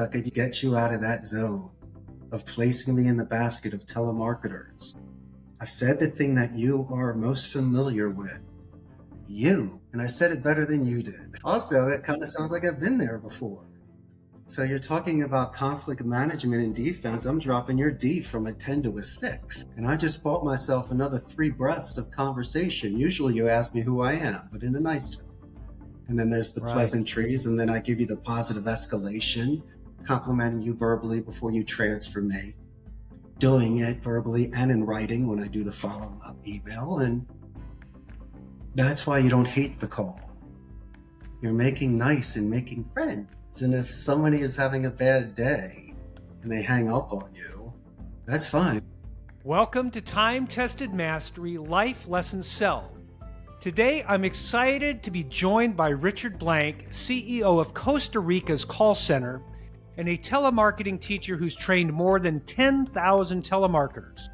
I could get you out of that zone of placing me in the basket of telemarketers. I've said the thing that you are most familiar with. You. And I said it better than you did. Also, it kind of sounds like I've been there before. So you're talking about conflict management and defense. I'm dropping your D from a 10 to a 6. And I just bought myself another 3 breaths of conversation. Usually you ask me who I am, but in a nice tone. And then there's the pleasantries, and then I give you the positive escalation, complimenting you verbally before you transfer me, doing it verbally and in writing when I do the follow-up email. And that's why you don't hate the call. You're making nice and making friends. And if somebody is having a bad day and they hang up on you, that's fine. Welcome to Time-Tested Mastery Life Lesson Sell. Today, I'm excited to be joined by Richard Blank, CEO of Costa Rica's call center and a telemarketing teacher who's trained more than 10,000 telemarketers.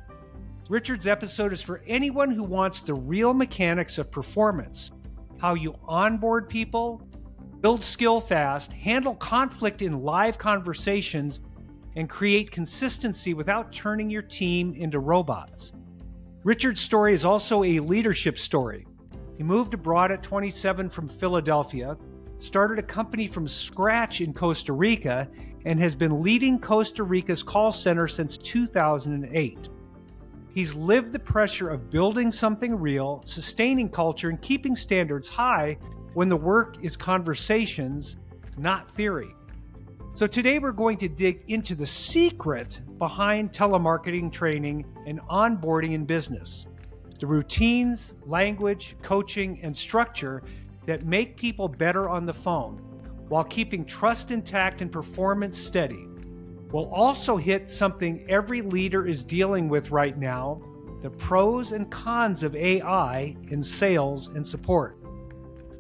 Richard's episode is for anyone who wants the real mechanics of performance, how you onboard people, build skill fast, handle conflict in live conversations, and create consistency without turning your team into robots. Richard's story is also a leadership story. He moved abroad at 27 from Philadelphia, started a company from scratch in Costa Rica, and has been leading Costa Rica's call center since 2008. He's lived the pressure of building something real, sustaining culture, and keeping standards high when the work is conversations, not theory. So today we're going to dig into the secret behind telemarketing training and onboarding in business. The routines, language, coaching, and structure that make people better on the phone while keeping trust intact and performance steady. We'll also hit something every leader is dealing with right now, the pros and cons of AI in sales and support.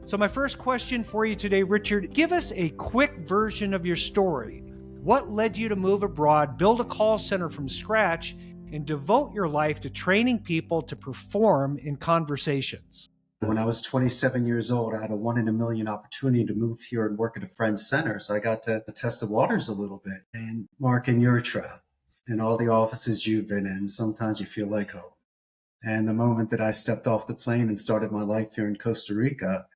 So my first question for you today, Richard, give us a quick version of your story. What led you to move abroad, build a call center from scratch, and devote your life to training people to perform in conversations? When I was 27 years old, I had a 1 in a million opportunity to move here and work at a friend's center. So I got to test the waters a little bit. And Mark, in your travels, in all the offices you've been in, sometimes you feel like home. And the moment that I stepped off the plane and started my life here in Costa Rica,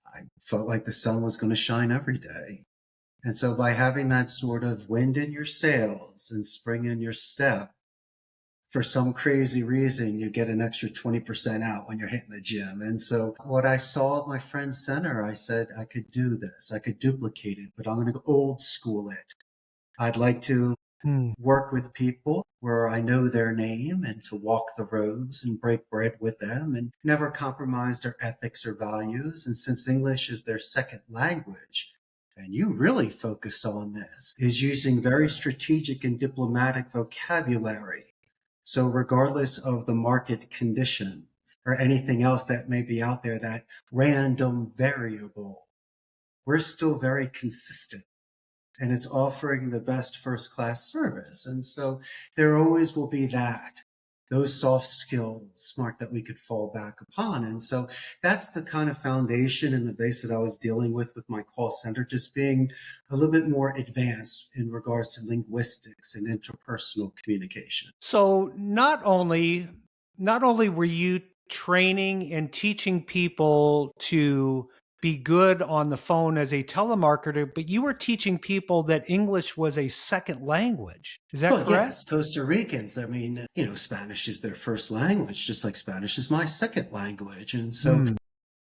I felt like the sun was going to shine every day. And so by having that sort of wind in your sails and spring in your step, for some crazy reason, you get an extra 20% out when you're hitting the gym. And so what I saw at my friend's center, I said, I could do this. I could duplicate it, but I'm going to go old school it. I'd like to work with people where I know their name and to walk the roads and break bread with them and never compromise their ethics or values. And since English is their second language, and you really focus on this, is using very strategic and diplomatic vocabulary. So regardless of the market conditions or anything else that may be out there, that random variable, we're still very consistent and it's offering the best first-class service. And so there always will be those soft skills, Mark, that we could fall back upon. And so that's the kind of foundation and the base that I was dealing with my call center, just being a little bit more advanced in regards to linguistics and interpersonal communication. So not only were you training and teaching people to be good on the phone as a telemarketer, but you were teaching people that English was a second language. Is that correct? Yes, Costa Ricans. I mean, Spanish is their first language, just like Spanish is my second language. And so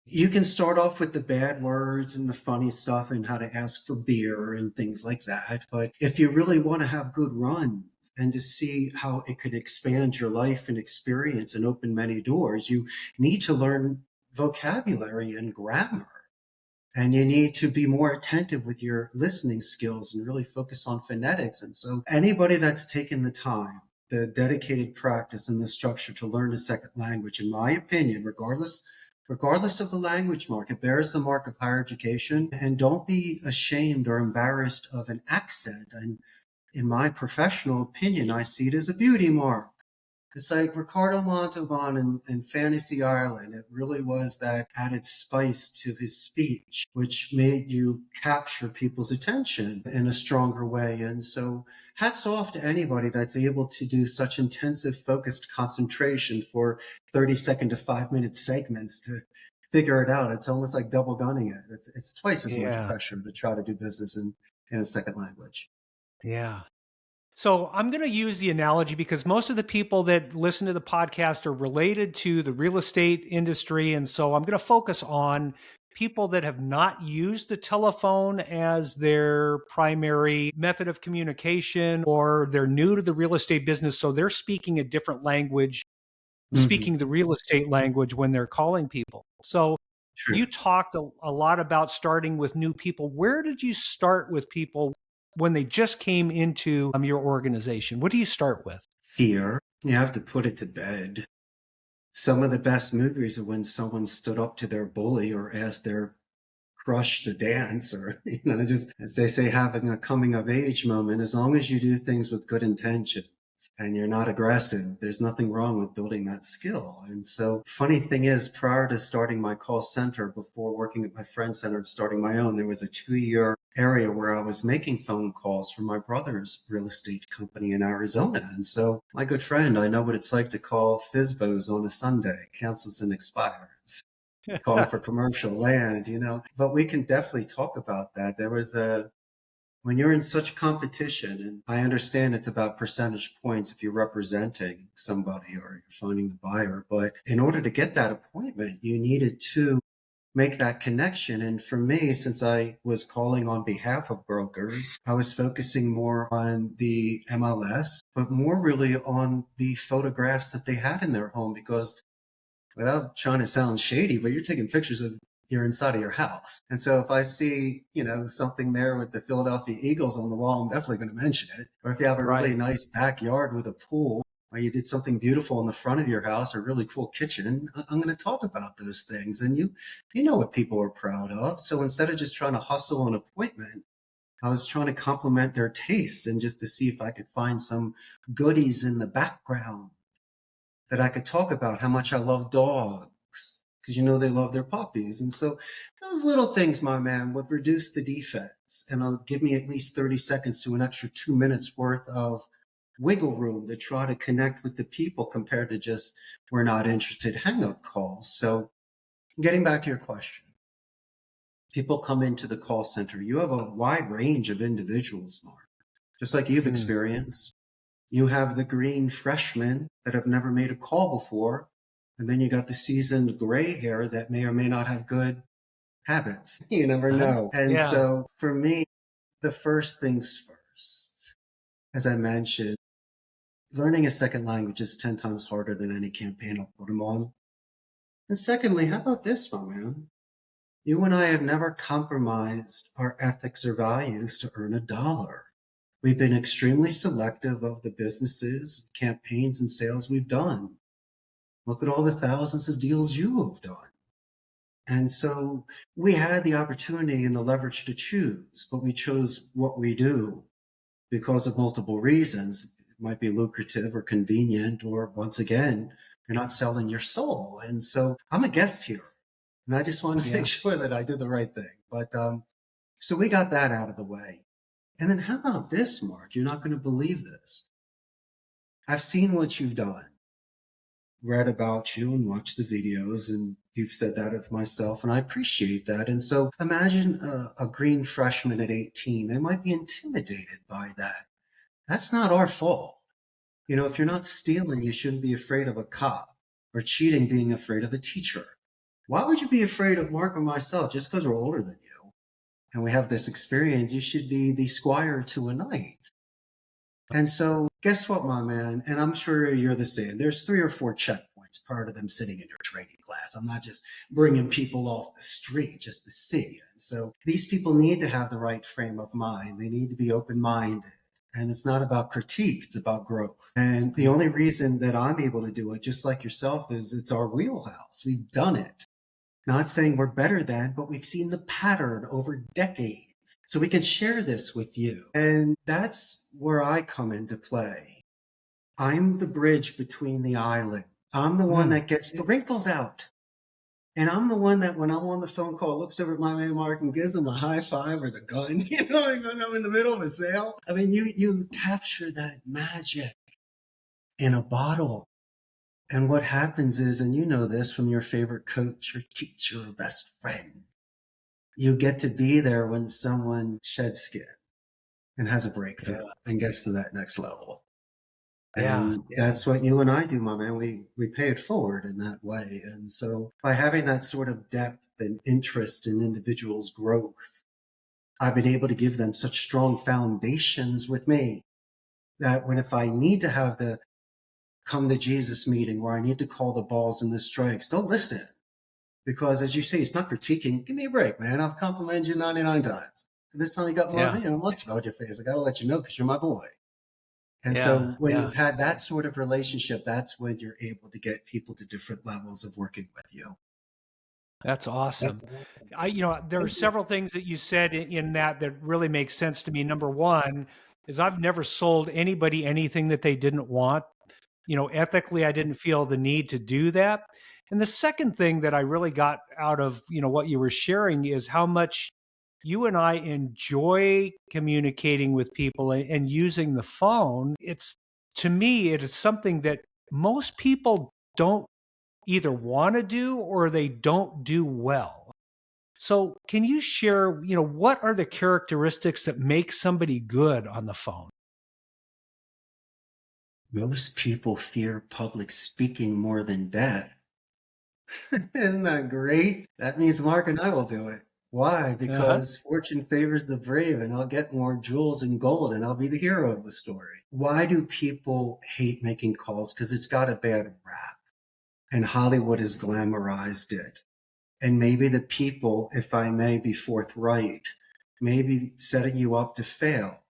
you can start off with the bad words and the funny stuff and how to ask for beer and things like that. But if you really want to have good runs and to see how it could expand your life and experience and open many doors, you need to learn vocabulary and grammar. And you need to be more attentive with your listening skills and really focus on phonetics. And so anybody that's taken the time, the dedicated practice and the structure to learn a second language, in my opinion, regardless of the language mark, it bears the mark of higher education. And don't be ashamed or embarrassed of an accent. And in my professional opinion, I see it as a beauty mark. It's like Ricardo Montalban in Fantasy Island. It really was that added spice to his speech, which made you capture people's attention in a stronger way. And so hats off to anybody that's able to do such intensive, focused concentration for 30-second to 5-minute segments to figure it out. It's almost like double gunning it. It's twice as much Yeah. pressure to try to do business in a second language. Yeah. So I'm going to use the analogy because most of the people that listen to the podcast are related to the real estate industry. And so I'm going to focus on people that have not used the telephone as their primary method of communication, or they're new to the real estate business. So they're speaking a different language, Mm-hmm. speaking the real estate language when they're calling people. So you True. talked a lot about starting with new people. Where did you start with people when they just came into your organization? What do you start with? Fear. You have to put it to bed. Some of the best movies are when someone stood up to their bully or asked their crush to dance, or, just as they say, having a coming of age moment. As long as you do things with good intentions and you're not aggressive, there's nothing wrong with building that skill. And so, funny thing is, prior to starting my call center, before working at my friend center and starting my own, there was a 2-year area where I was making phone calls for my brother's real estate company in Arizona. And so, my good friend, I know what it's like to call FISBOs on a Sunday, cancels and expires, calling for commercial land. But we can definitely talk about that. When you're in such competition, and I understand it's about percentage points if you're representing somebody or you're finding the buyer, but in order to get that appointment, you needed to make that connection. And for me, since I was calling on behalf of brokers, I was focusing more on the MLS, but more really on the photographs that they had in their home, because without trying to sound shady, but you're taking pictures of you're inside of your house. And so if I see, something there with the Philadelphia Eagles on the wall, I'm definitely going to mention it. Or if you have a really Right. nice backyard with a pool, or you did something beautiful in the front of your house, or a really cool kitchen, I'm going to talk about those things. And you know what people are proud of. So instead of just trying to hustle an appointment, I was trying to compliment their tastes and just to see if I could find some goodies in the background that I could talk about how much I love dogs, because they love their puppies. And so those little things, my man, would reduce the defense and it'll give me at least 30 seconds to an extra 2 minutes worth of wiggle room to try to connect with the people, compared to just we're not interested hang up calls. So getting back to your question, people come into the call center. You have a wide range of individuals, Mark, just like you've Mm. experienced. You have the green freshmen that have never made a call before. And then you got the seasoned gray hair that may or may not have good habits. You never Uh-huh. know. And Yeah. so for me, the first things first, as I mentioned, learning a second language is 10 times harder than any campaign I'll put them on. And secondly, how about this, my man? You and I have never compromised our ethics or values to earn a dollar. We've been extremely selective of the businesses, campaigns, and sales we've done. Look at all the thousands of deals you have done. And so we had the opportunity and the leverage to choose, but we chose what we do because of multiple reasons. It might be lucrative or convenient, or once again, you're not selling your soul. And so I'm a guest here, and I just want to make Yeah. sure that I did the right thing. But so we got that out of the way. And then how about this, Mark? You're not going to believe this. I've seen what you've done, read about you, and watched the videos, and you've said that of myself, and I appreciate that. And so imagine a green freshman at 18. They might be intimidated by that. That's not our fault. If you're not stealing, you shouldn't be afraid of a cop, or cheating being afraid of a teacher. Why would you be afraid of Mark or myself just because we're older than you and we have this experience? You should be the squire to a knight. And so, guess what, my man? And I'm sure you're the same. There's 3 or 4 checkpoints prior to them sitting in your training class. I'm not just bringing people off the street just to see. And so, these people need to have the right frame of mind. They need to be open minded. And it's not about critique, it's about growth. And the only reason that I'm able to do it, just like yourself, is it's our wheelhouse. We've done it. Not saying we're better than, but we've seen the pattern over decades. So we can share this with you. And that's where I come into play. I'm the bridge between the island. I'm the one Mm. that gets the wrinkles out. And I'm the one that when I'm on the phone call, looks over at my man Mark and gives him a high five or the gun, when I'm in the middle of a sale. I mean, you capture that magic in a bottle. And what happens is, and you know this from your favorite coach or teacher or best friend, you get to be there when someone sheds skin and has a Yeah. breakthrough and gets to that next level. Yeah. And that's what you and I do, my man. We pay it forward in that way. And so by having that sort of depth and interest in individuals' growth, I've been able to give them such strong foundations with me that when if I need to have the come to Jesus meeting where I need to call the balls and the strikes, they'll listen. Because as you say, it's not critiquing. Give me a break, man. I've complimented you 99 times. This time you got more, Yeah. mustard on your face. I got to let you know because you're my boy. And Yeah. so when Yeah. you've had that sort of relationship, that's when you're able to get people to different levels of working with you. That's awesome. There are several things that you said in that that really make sense to me. Number one is I've never sold anybody anything that they didn't want. Ethically, I didn't feel the need to do that. And the second thing that I really got out of, what you were sharing is how much you and I enjoy communicating with people and using the phone. To me, it is something that most people don't either want to do or they don't do well. So, can you share, what are the characteristics that make somebody good on the phone? Most people fear public speaking more than death. Isn't that great? That means Mark and I will do it. Why? Uh-huh. Because fortune favors the brave, and I'll get more jewels and gold, and I'll be the hero of the story. Why do people hate making calls? Because it's got a bad rap, and Hollywood has glamorized it. And maybe the people, if I may be forthright, maybe setting you up to fail.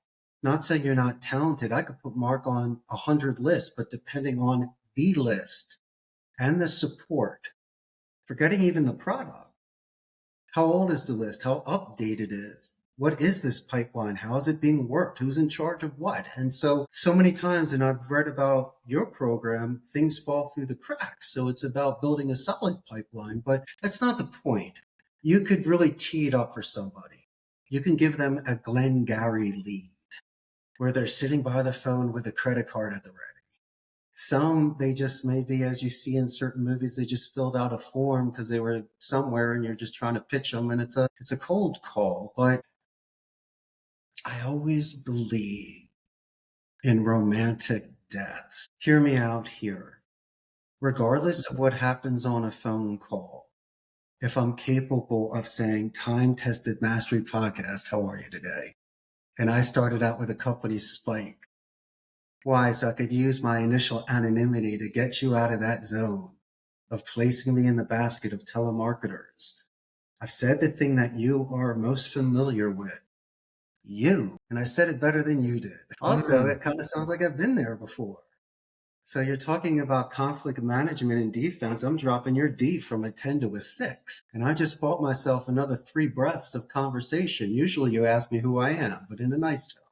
Not saying you're not talented. I could put Mark on 100 lists, but depending on the list and the support, forgetting even the product, how old is the list? How updated is? What is this pipeline? How is it being worked? Who's in charge of what? And so many times, and I've read about your program, things fall through the cracks. So it's about building a solid pipeline, but that's not the point. You could really tee it up for somebody. You can give them a Glengarry lead where they're sitting by the phone with a credit card at the ready. Some, they just maybe, as you see in certain movies, they just filled out a form because they were somewhere and you're just trying to pitch them and it's a cold call. But I always believe in romantic deaths. Hear me out here. Regardless of what happens on a phone call, if I'm capable of saying time tested mastery podcast, how are you today? And I started out with a company Spike. Why? So I could use my initial anonymity to get you out of that zone of placing me in the basket of telemarketers. I've said the thing that you are most familiar with. You. And I said it better than you did. Also, Mm, it kind of sounds like I've been there before. So you're talking about conflict management and defense. I'm dropping your D from a 10 to a 6. And I just bought myself another 3 breaths of conversation. Usually you ask me who I am, but in a nice tone.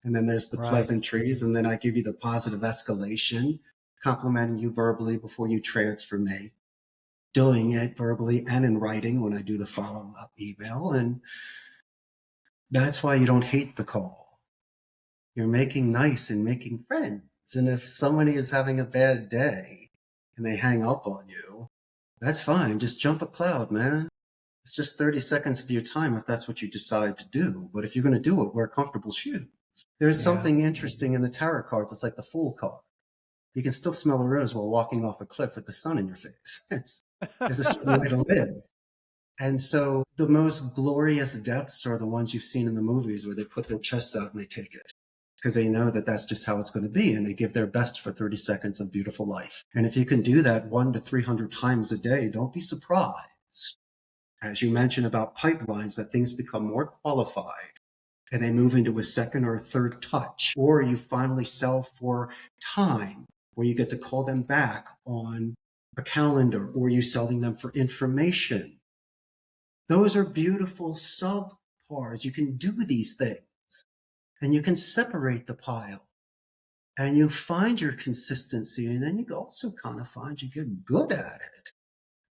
And then there's the right. pleasantries, and then I give you the positive escalation, complimenting you verbally before you transfer me, doing it verbally and in writing when I do the follow-up email. And that's why you don't hate the call. You're making nice and making friends. And if somebody is having a bad day and they hang up on you, that's fine. Just jump a cloud, man. It's just 30 seconds of your time if that's what you decide to do. But if you're going to do it, wear comfortable shoes. There's Yeah. something interesting in the tarot cards. It's like the Fool card. You can still smell a rose while walking off a cliff with the sun in your face. There's a certain way to live. And so the most glorious deaths are the ones you've seen in the movies where they put their chests out and they take it because they know that that's just how it's going to be. And they give their best for 30 seconds of beautiful life. And if you can do that 1 to 300 times a day, don't be surprised. As you mentioned about pipelines, that things become more qualified and they move into a second or a third touch, or you finally sell for time where you get to call them back on a calendar, or you selling them for information. Those are beautiful subpars. You can do these things and you can separate the pile. and you find your consistency, and then you also kind of find you get good at it.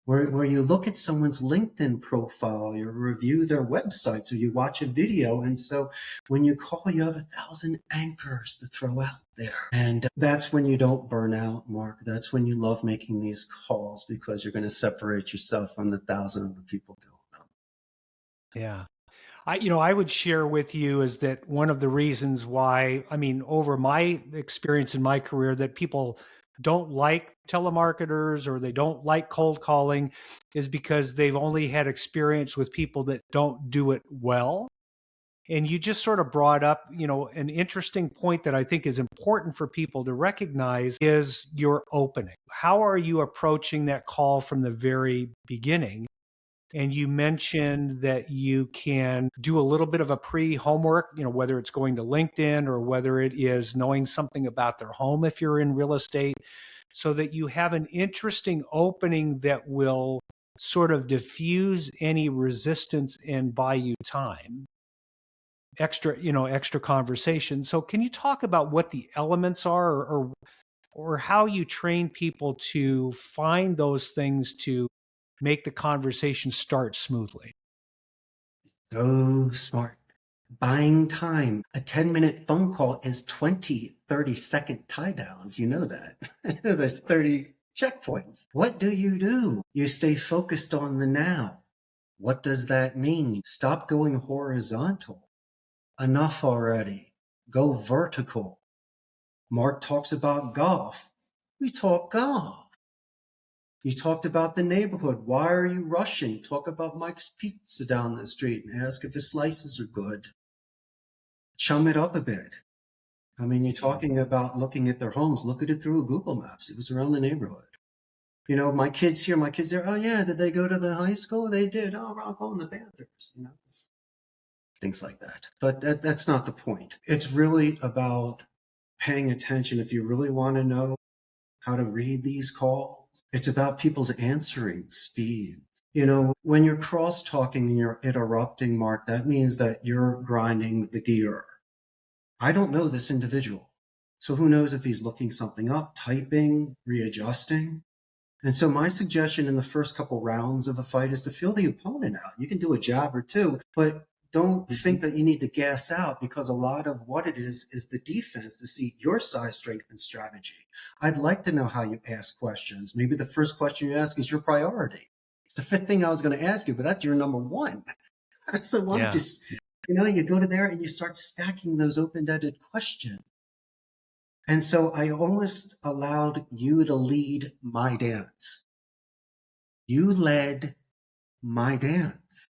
Where you look at someone's LinkedIn profile, you review their websites, or you watch a video. And so when you call, you have 1,000 anchors to throw out there. And that's when you don't burn out, Mark. That's when you love making these calls, because you're going to separate yourself from the 1,000 other people doing them. Yeah. I would share with you is that one of the reasons why, I mean, over my experience in my career, that people don't like telemarketers or they don't like cold calling is because they've only had experience with people that don't do it well. And you just sort of brought up, an interesting point that I think is important for people to recognize is your opening. How are you approaching that call from the very beginning? And you mentioned that you can do a little bit of a pre-homework, whether it's going to LinkedIn or whether it is knowing something about their home if you're in real estate, so that you have an interesting opening that will sort of diffuse any resistance and buy you time. Extra conversation. So can you talk about what the elements are, or how you train people to find those things to make the conversation start smoothly? So smart. Buying time. A 10-minute phone call is 20, 30-second tie downs. You know that. There's 30 checkpoints. What do? You stay focused on the now. What does that mean? Stop going horizontal. Enough already. Go vertical. Mark talks about golf. We talk golf. You talked about the neighborhood. Why are you rushing? Talk about Mike's Pizza down the street and ask if his slices are good. Chum it up a bit. I mean, you're talking about looking at their homes. Look at it through Google Maps. It was around the neighborhood. My kids here, my kids there. Oh, yeah, did they go to the high school? They did. Oh, rock on the Panthers. Things like that. But that's not the point. It's really about paying attention. If you really want to know how to read these calls, it's about people's answering speeds. When you're cross talking and you're interrupting, Mark, that means that you're grinding the gear. I don't know this individual. So who knows if he's looking something up, typing, readjusting. And so my suggestion in the first couple rounds of a fight is to feel the opponent out. You can do a jab or two, but don't think that you need to gas out, because a lot of what it is the defense to see your size, strength, and strategy. I'd like to know how you ask questions. Maybe the first question you ask is your priority. It's the fifth thing I was going to ask you, but that's your number one. So why don't you go to there and you start stacking those open-ended questions. And so I almost allowed you to lead my dance. You led my dance.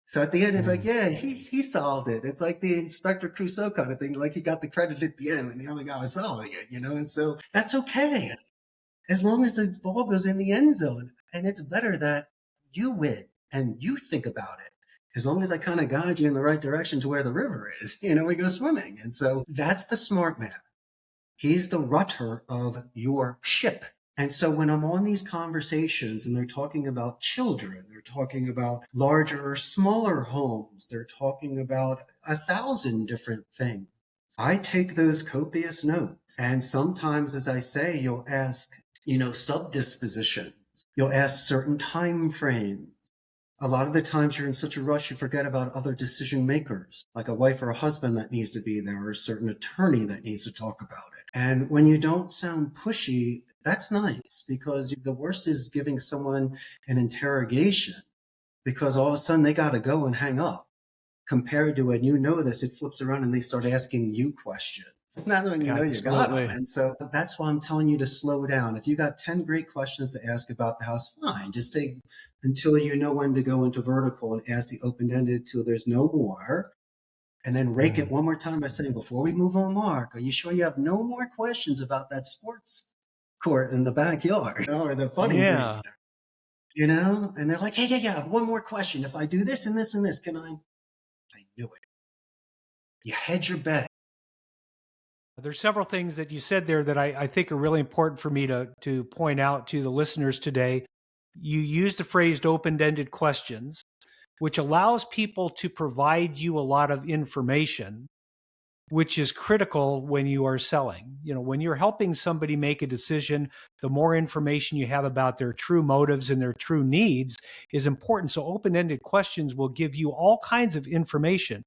So at the end, it's like, yeah, he solved it. It's like the Inspector Clouseau kind of thing. Like he got the credit at the end and the other guy was solving it, And so that's okay. As long as the ball goes in the end zone. And it's better that you win and you think about it. As long as I kind of guide you in the right direction to where the river is, we go swimming. And so that's the smart man. He's the rudder of your ship. And so when I'm on these conversations and they're talking about children, they're talking about larger or smaller homes, they're talking about 1,000 different things, I take those copious notes. And sometimes, as I say, you'll ask, sub-dispositions. You'll ask certain time frames. A lot of the times you're in such a rush, you forget about other decision makers, like a wife or a husband that needs to be there, or a certain attorney that needs to talk about it. And when you don't sound pushy, that's nice, because the worst is giving someone an interrogation because all of a sudden they got to go and hang up, compared to when this, it flips around and they start asking you questions. Now when you got them. And so that's why I'm telling you to slow down. If you got 10 great questions to ask about the house, fine. Just take until you know when to go into vertical and ask the open-ended till there's no more. And then rake it one more time by saying, before we move on, Mark, are you sure you have no more questions about that sports court in the backyard or the funny green? And they're like, yeah, one more question. If I do this and this and this, can I knew it. You hedge your bet. There's several things that you said there that I think are really important for me to point out to the listeners today. You used the phrase open-ended questions, which allows people to provide you a lot of information which is critical when you are selling. When you're helping somebody make a decision, the more information you have about their true motives and their true needs is important. So open-ended questions will give you all kinds of information.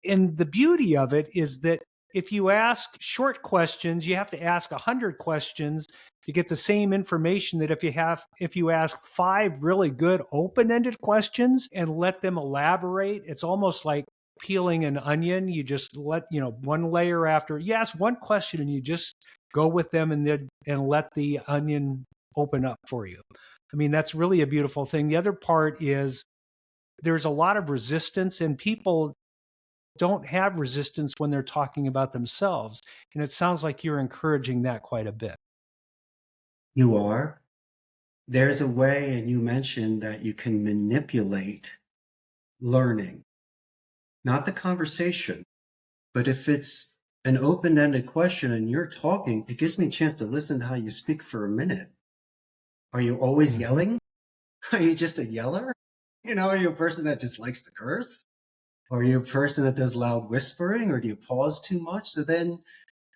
And the beauty of it is that if you ask short questions, you have to ask 100 questions to get the same information that if you ask 5 really good open-ended questions and let them elaborate. It's almost like peeling an onion. You just let, one layer after. You ask one question and you just go with them and let the onion open up for you. I mean, that's really a beautiful thing. The other part is there's a lot of resistance, and people don't have resistance when they're talking about themselves. And it sounds like you're encouraging that quite a bit. You are. There's a way, and you mentioned that you can manipulate learning, not the conversation, but if it's an open-ended question and you're talking, it gives me a chance to listen to how you speak for a minute. Are you always yelling? Are you just a yeller? Are you a person that just likes to curse? Are you a person that does loud whispering, or do you pause too much? So then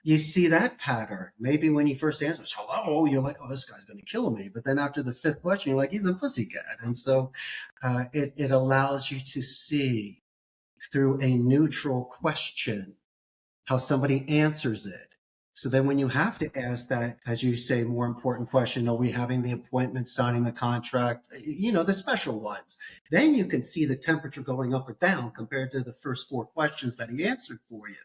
you see that pattern. Maybe when you first answer, hello, you're like, oh, this guy's going to kill me. But then after the 5th question, you're like, he's a pussycat. And so it allows you to see through a neutral question how somebody answers it. So then when you have to ask that, as you say, more important question, are we having the appointment, signing the contract, the special ones, then you can see the temperature going up or down compared to the first 4 questions that he answered for you.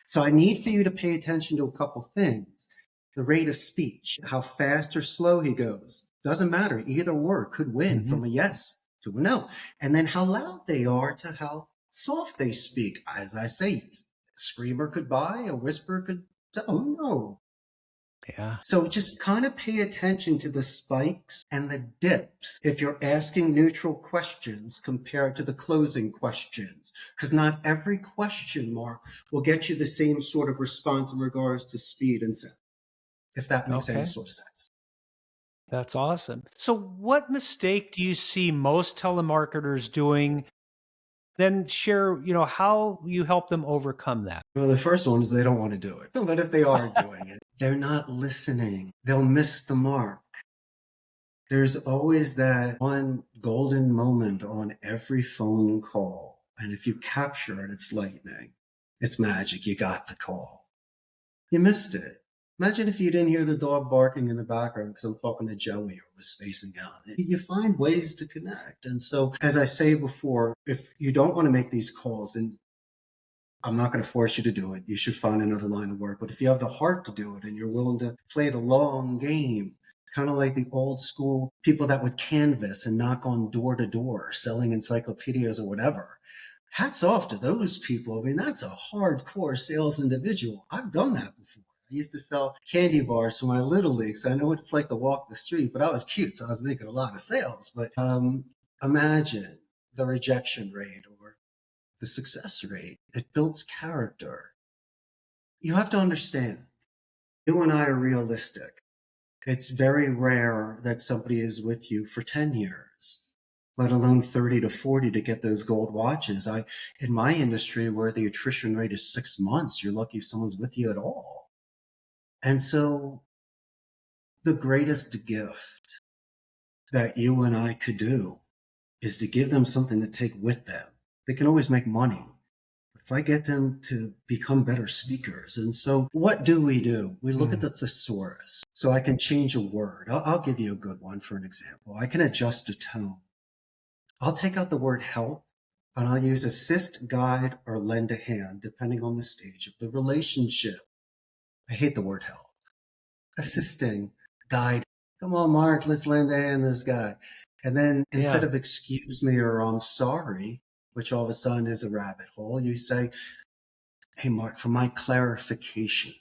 So I need for you to pay attention to a couple things. The rate of speech, how fast or slow he goes. Doesn't matter. Either word could win from a yes to a no. And then how loud they are to how soft they speak. As I say, a screamer could buy, a whisper could say, oh no. Yeah. So just kind of pay attention to the spikes and the dips if you're asking neutral questions compared to the closing questions, because not every question mark will get you the same sort of response in regards to speed and sound, if that makes any sort of sense. That's awesome. So what mistake do you see most telemarketers doing? Then share, how you help them overcome that. Well, the first one is they don't want to do it. But if they are doing it, they're not listening. They'll miss the mark. There's always that one golden moment on every phone call. And if you capture it, it's lightning. It's magic. You got the call. You missed it. Imagine if you didn't hear the dog barking in the background because I'm talking to Joey or was spacing out. You find ways to connect. And so, as I say before, if you don't want to make these calls, and I'm not going to force you to do it, you should find another line of work. But if you have the heart to do it and you're willing to play the long game, kind of like the old school people that would canvas and knock on door to door, selling encyclopedias or whatever, hats off to those people. I mean, that's a hardcore sales individual. I've done that before. I used to sell candy bars for my little league, so I know what it's like to walk the street, but I was cute, so I was making a lot of sales. But imagine the rejection rate or the success rate. It builds character. You have to understand, you and I are realistic. It's very rare that somebody is with you for 10 years, let alone 30 to 40 to get those gold watches. In my industry, where the attrition rate is 6 months, you're lucky if someone's with you at all. And so the greatest gift that you and I could do is to give them something to take with them. They can always make money if I get them to become better speakers. And so what do? We look at the thesaurus. So I can change a word. I'll give you a good one for an example. I can adjust a tone. I'll take out the word help and I'll use assist, guide, or lend a hand, depending on the stage of the relationship. I hate the word help. Assisting, guide. Come on, Mark, let's lend a hand this guy. And then instead of excuse me or I'm sorry, which all of a sudden is a rabbit hole, you say, hey, Mark, for my clarification,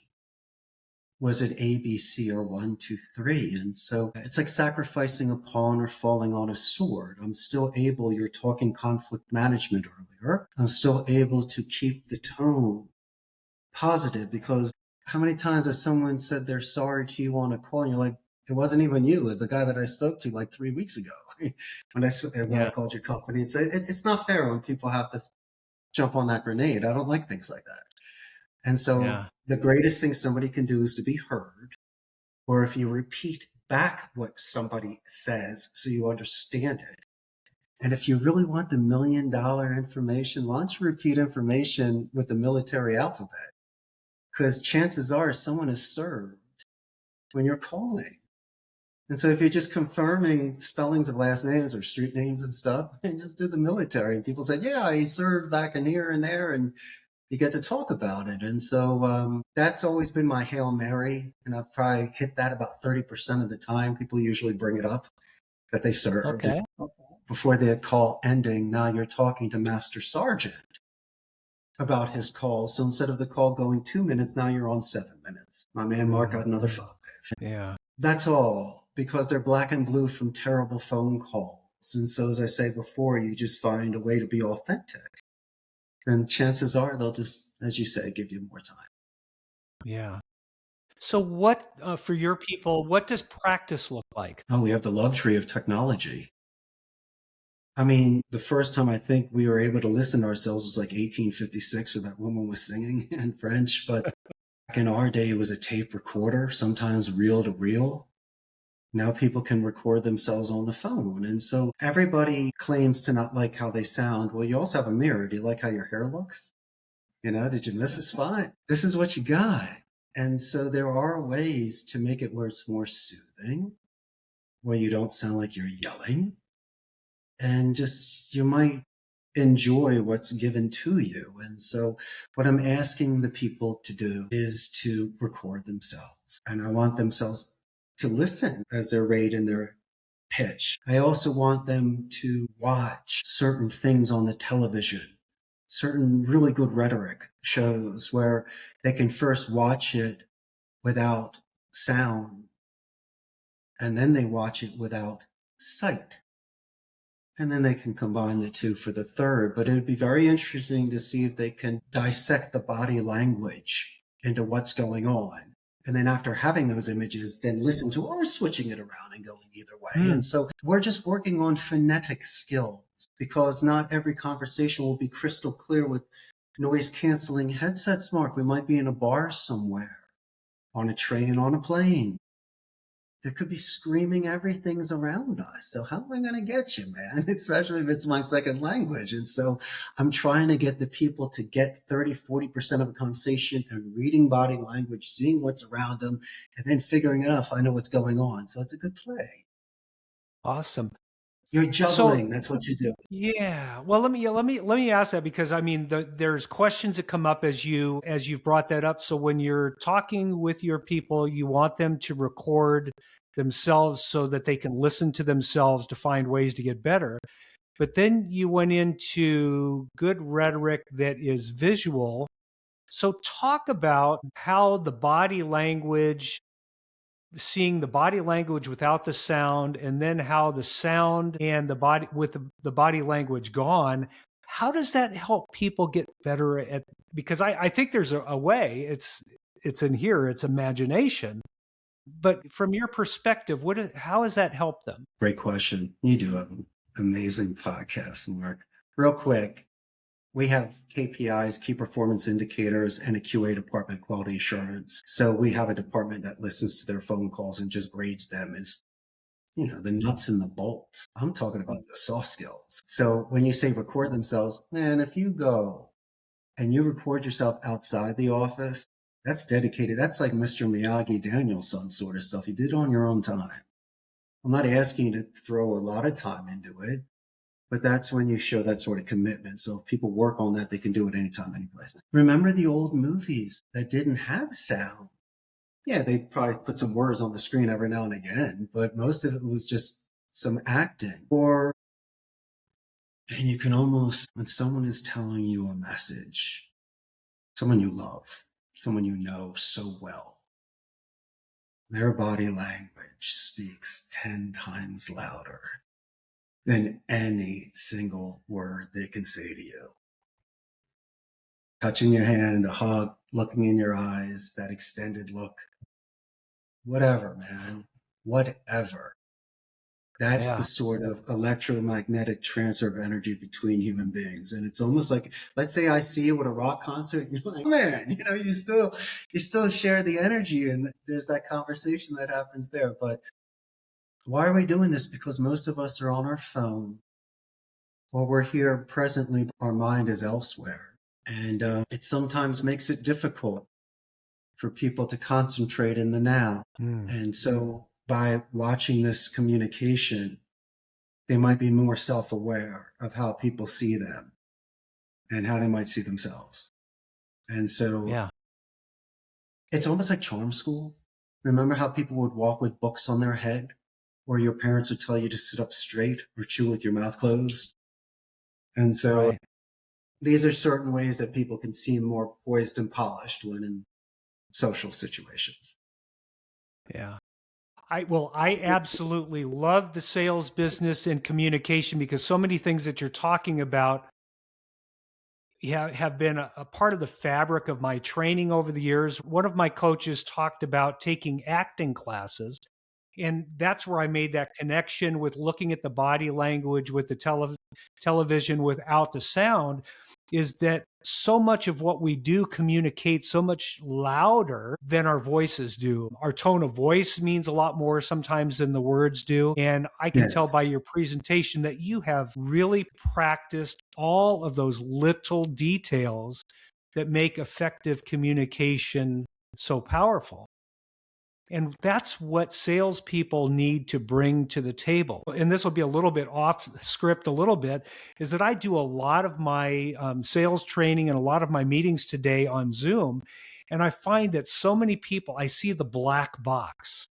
was it A, B, C, or 1, 2, 3? And so it's like sacrificing a pawn or falling on a sword. I'm still able, you're talking conflict management earlier, I'm still able to keep the tone positive, because how many times has someone said they're sorry to you on a call and you're like, it wasn't even you, it was the guy that I spoke to like 3 weeks ago when I called your company. It's not fair when people have to jump on that grenade. I don't like things like that. And so Yeah. the greatest thing somebody can do is to be heard, or if you repeat back what somebody says so you understand it. And if you really want the $1 million information, why don't you repeat information with the military alphabet? Because chances are someone is served when you're calling. And so if you're just confirming spellings of last names or street names and stuff, and just do the military. And people say, yeah, he served back in here and there. And you get to talk about it. And so that's always been my Hail Mary. And I've probably hit that about 30% of the time. People usually bring it up that they served. Okay. Before the call ending, now you're talking to Master Sergeant about his call. So instead of the call going 2 minutes, now you're on 7 minutes. My man Mark got another 5. Yeah. That's all because they're black and blue from terrible phone calls. And so, as I say before, you just find a way to be authentic. Then chances are they'll just, as you say, give you more time. Yeah. So what, for your people, what does practice look like? Oh, we have the luxury of technology. I mean, the first time I think we were able to listen to ourselves was like 1856 where that woman was singing in French. But back in our day, it was a tape recorder, sometimes reel to reel. Now people can record themselves on the phone. And so everybody claims to not like how they sound. Well, you also have a mirror. Do you like how your hair looks? Did you miss a spot? This is what you got. And so there are ways to make it where it's more soothing, where you don't sound like you're yelling, and just you might enjoy what's given to you. And so what I'm asking the people to do is to record themselves. And I want themselves to listen as they're rating their pitch. I also want them to watch certain things on the television, certain really good rhetoric shows where they can first watch it without sound and then they watch it without sight. And then they can combine the two for the third. But it would be very interesting to see if they can dissect the body language into what's going on. And then after having those images, then listen to or switching it around and going either way. And so we're just working on phonetic skills because not every conversation will be crystal clear with noise canceling headsets, Mark. We might be in a bar somewhere, on a train, on a plane. There could be screaming everything's around us. So how am I going to get you, man? Especially if it's my second language. And so I'm trying to get the people to get 30, 40% of a conversation and reading body language, seeing what's around them, and then figuring it out if I know what's going on. So it's a good play. Awesome. You're So juggling. That's what you do. yeah, well, let me ask that because I mean, there's questions that come up as you've brought that up. So when you're talking with your people, you want them to record themselves so that they can listen to themselves to find ways to get better. But then you went into good rhetoric that is visual. So talk about how the body language, seeing the body language without the sound, and then how the sound and the body with the body language gone, how does that help people get better at, because I think there's a way, it's in here, it's imagination. But from your perspective, how has that helped them? Great question. You do have an amazing podcast, Mark. Real quick, we have KPIs, key performance indicators, and a QA department, quality assurance. So we have a department that listens to their phone calls and just grades them as, the nuts and the bolts. I'm talking about the soft skills. So when you say record themselves, man, if you go and you record yourself outside the office, that's dedicated. That's like Mr. Miyagi, Danielson sort of stuff. You did it on your own time. I'm not asking you to throw a lot of time into it. But that's when you show that sort of commitment. So if people work on that, they can do it anytime, anyplace. Remember the old movies that didn't have sound? Yeah, they probably put some words on the screen every now and again, but most of it was just some acting. And you can almost, when someone is telling you a message, someone you love, someone you know so well, their body language speaks 10 times louder than any single word they can say to you. Touching your hand, a hug, looking in your eyes, that extended look, whatever, man, whatever. That's the Yeah. sort of electromagnetic transfer of energy between human beings. And it's almost like, let's say I see you at a rock concert, and you're like, man, you still share the energy, and there's that conversation that happens there. But why are we doing this? Because most of us are on our phone, or we're here presently, our mind is elsewhere. And it sometimes makes it difficult for people to concentrate in the now. Mm. And so by watching this communication, they might be more self-aware of how people see them and how they might see themselves. And so Yeah. it's almost like charm school. Remember how people would walk with books on their head, or your parents would tell you to sit up straight or chew with your mouth closed? And so Right. these are certain ways that people can seem more poised and polished when in social situations. Yeah. I absolutely love the sales business and communication because so many things that you're talking about have been a part of the fabric of my training over the years. One of my coaches talked about taking acting classes. And that's where I made that connection with looking at the body language with the television without the sound, is that so much of what we do communicates so much louder than our voices do. Our tone of voice means a lot more sometimes than the words do. And I can tell Yes. by your presentation that you have really practiced all of those little details that make effective communication so powerful. And that's what salespeople need to bring to the table. And this will be a little bit off script, a little bit, is that I do a lot of my sales training and a lot of my meetings today on Zoom. And I find that so many people, I see the black box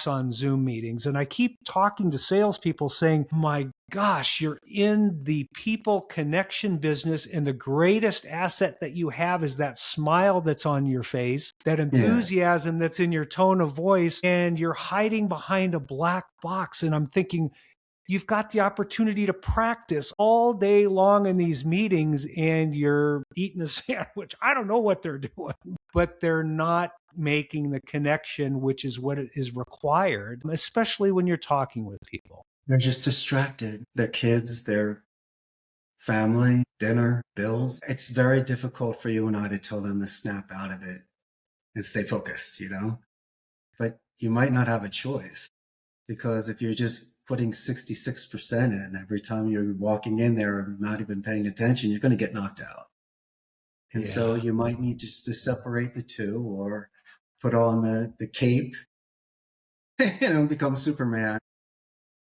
on Zoom meetings. And I keep talking to salespeople saying, my gosh, you're in the people connection business. And the greatest asset that you have is that smile that's on your face, that Yeah. enthusiasm that's in your tone of voice, and you're hiding behind a black box. And I'm thinking, you've got the opportunity to practice all day long in these meetings and you're eating a sandwich. I don't know what they're doing, but they're not making the connection, which is what is required, especially when you're talking with people. They're just distracted. Their kids, their family, dinner, bills. It's very difficult for you and I to tell them to snap out of it and stay focused. But you might not have a choice, because if you're just putting 66% in every time you're walking in there and not even paying attention, you're going to get knocked out. And so Yeah. you might need just to separate the two, or put on the cape, become Superman.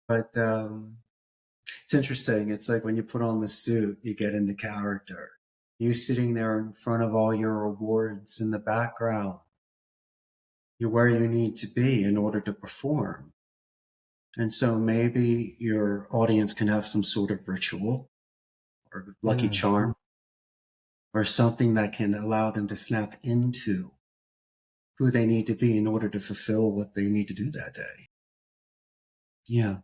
But it's interesting. It's like when you put on the suit, you get into character. You sitting there in front of all your awards in the background, you're where you need to be in order to perform. And so maybe your audience can have some sort of ritual or lucky Mm. charm, or something that can allow them to snap into who they need to be in order to fulfill what they need to do that day. Yeah.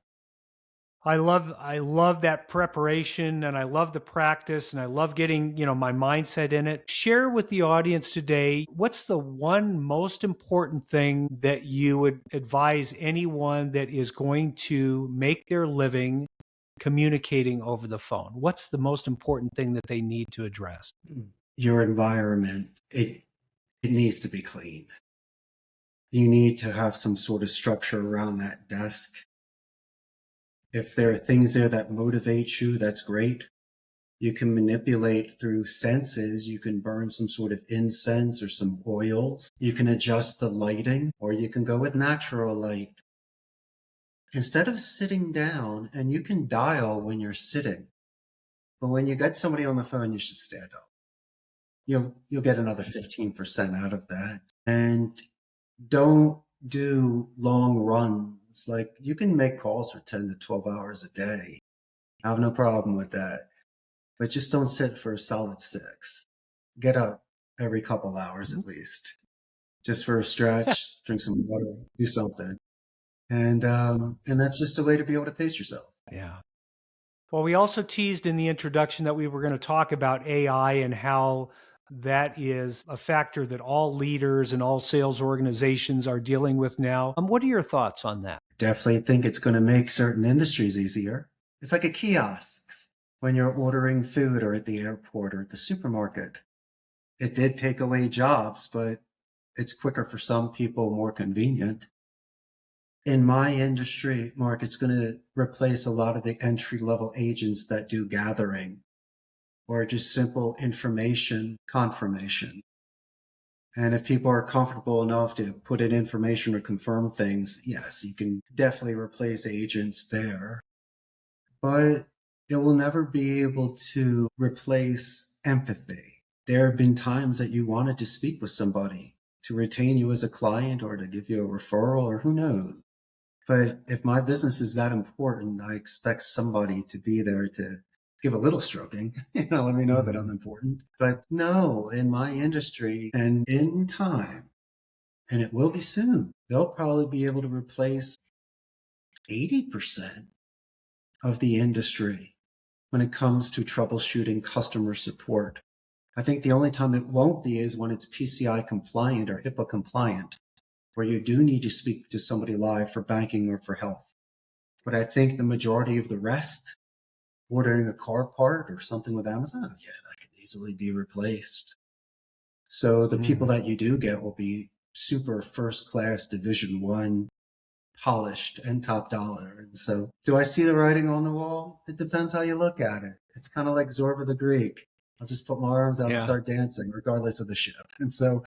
I love that preparation, and I love the practice, and I love getting, my mindset in it. Share with the audience today, what's the one most important thing that you would advise anyone that is going to make their living communicating over the phone? What's the most important thing that they need to address? Your environment, it needs to be clean. You need to have some sort of structure around that desk. If there are things there that motivate you, that's great. You can manipulate through senses. You can burn some sort of incense or some oils. You can adjust the lighting, or you can go with natural light. Instead of sitting down, and you can dial when you're sitting, but when you get somebody on the phone, you should stand up. You'll get another 15% out of that. And don't do long runs. Like, you can make calls for 10 to 12 hours a day. I have no problem with that. But just don't sit for a solid 6. Get up every couple hours at least, just for a stretch, drink some water, do something. And that's just a way to be able to pace yourself. Yeah. Well, we also teased in the introduction that we were going to talk about AI and how That is a factor that all leaders and all sales organizations are dealing with now. What are your thoughts on that? Definitely think it's going to make certain industries easier. It's like a kiosk when you're ordering food or at the airport or at the supermarket. It did take away jobs, but it's quicker for some people, more convenient. In my industry, Mark, it's going to replace a lot of the entry level agents that do gathering or just simple information confirmation. And if people are comfortable enough to put in information or confirm things, yes, you can definitely replace agents there. But it will never be able to replace empathy. There have been times that you wanted to speak with somebody to retain you as a client or to give you a referral or who knows. But if my business is that important, I expect somebody to be there to give a little stroking, let me know that I'm important. But no, in my industry and in time, and it will be soon, they'll probably be able to replace 80% of the industry when it comes to troubleshooting customer support. I think the only time it won't be is when it's PCI compliant or HIPAA compliant, where you do need to speak to somebody live for banking or for health. But I think the majority of the rest, ordering a car part or something with Amazon, yeah, that could easily be replaced. So the people that you do get will be super first class Division One, polished and top dollar. And so do I see the writing on the wall? It depends how you look at it. It's kind of like Zorba the Greek. I'll just put my arms out and Yeah. start dancing regardless of the shift. And so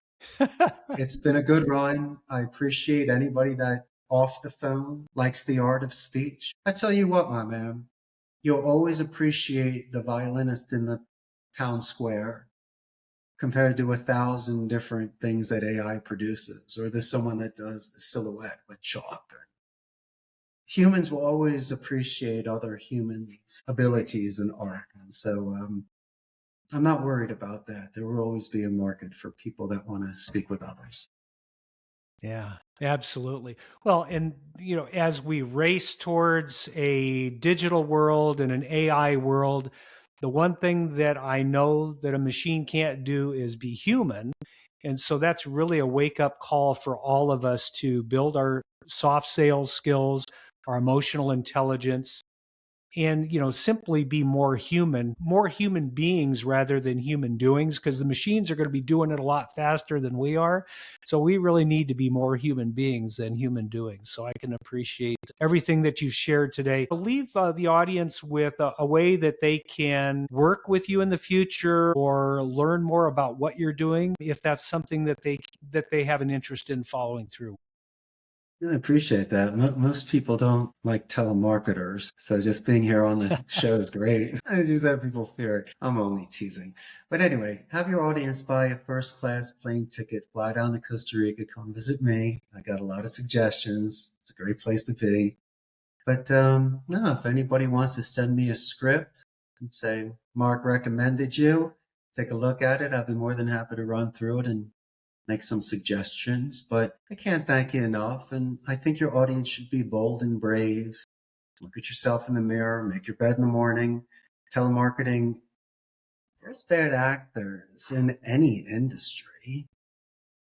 it's been a good run. I appreciate anybody that off the phone likes the art of speech. I tell you what, my man, you'll always appreciate the violinist in the town square compared to 1,000 different things that AI produces, or there's someone that does the silhouette with chalk. Humans will always appreciate other humans' abilities in art. And so I'm not worried about that. There will always be a market for people that want to speak with others. Yeah, absolutely. Well, and as we race towards a digital world and an AI world, the one thing that I know that a machine can't do is be human. And so that's really a wake up call for all of us to build our soft sales skills, our emotional intelligence, and simply be more human beings rather than human doings, because the machines are going to be doing it a lot faster than we are. So we really need to be more human beings than human doings. So I can appreciate everything that you've shared today. I'll leave the audience with a way that they can work with you in the future or learn more about what you're doing, if that's something that they have an interest in following through. I appreciate that. Most people don't like telemarketers, so just being here on the show is great. I just have people fear it. I'm only teasing. But anyway, have your audience buy a first-class plane ticket, fly down to Costa Rica, come visit me. I got a lot of suggestions. It's a great place to be. But no, if anybody wants to send me a script and say, Mark recommended you, take a look at it. I'd be more than happy to run through it and make some suggestions, but I can't thank you enough. And I think your audience should be bold and brave. Look at yourself in the mirror, make your bed in the morning. Telemarketing, there's bad actors in any industry.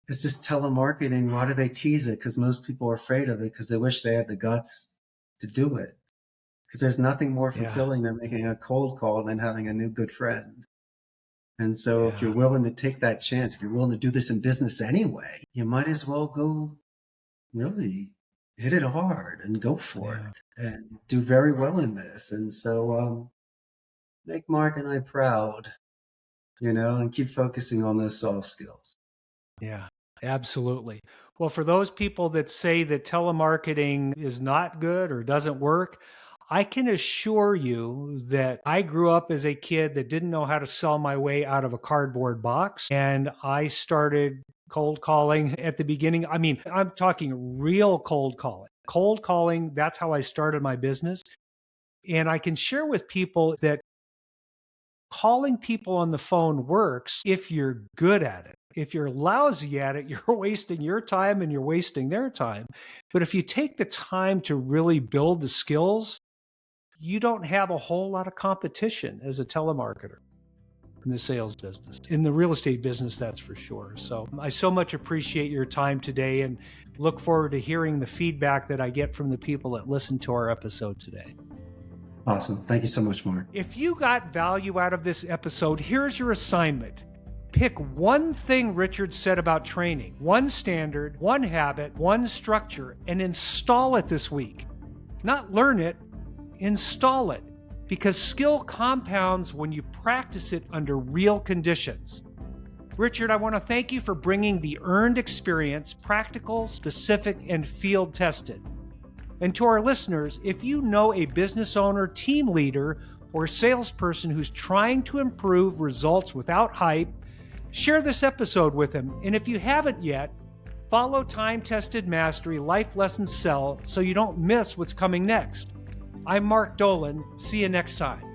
It's just telemarketing. Why do they tease it? Because most people are afraid of it because they wish they had the guts to do it. Because there's nothing more Yeah, fulfilling than making a cold call than having a new good friend. And so if you're yeah, willing to take that chance, if you're willing to do this in business anyway, you might as well go really hit it hard and go for yeah. it and do very well in this. And so make Mark and I proud, and keep focusing on those soft skills. Yeah, absolutely. Well, for those people that say that telemarketing is not good or doesn't work, I can assure you that I grew up as a kid that didn't know how to sell my way out of a cardboard box. And I started cold calling at the beginning. I mean, I'm talking real cold calling. Cold calling, that's how I started my business. And I can share with people that calling people on the phone works if you're good at it. If you're lousy at it, you're wasting your time and you're wasting their time. But if you take the time to really build the skills, you don't have a whole lot of competition as a telemarketer. in the sales business, in the real estate business, that's for sure. So I so much appreciate your time today and look forward to hearing the feedback that I get from the people that listen to our episode today. Awesome. Thank you so much, Mark. If you got value out of this episode, here's your assignment. Pick one thing Richard said about training, one standard, one habit, one structure, and install it this week. Not learn it, install it, because skill compounds when you practice it under real conditions. Richard, I want to thank you for bringing the earned experience, practical, specific, and field tested. And to our listeners, if you know a business owner, team leader, or salesperson who's trying to improve results without hype, share this episode with them. And if you haven't yet, follow Time Tested Mastery Life Lessons Sell so you don't miss what's coming next. I'm Mark Dolan. See you next time.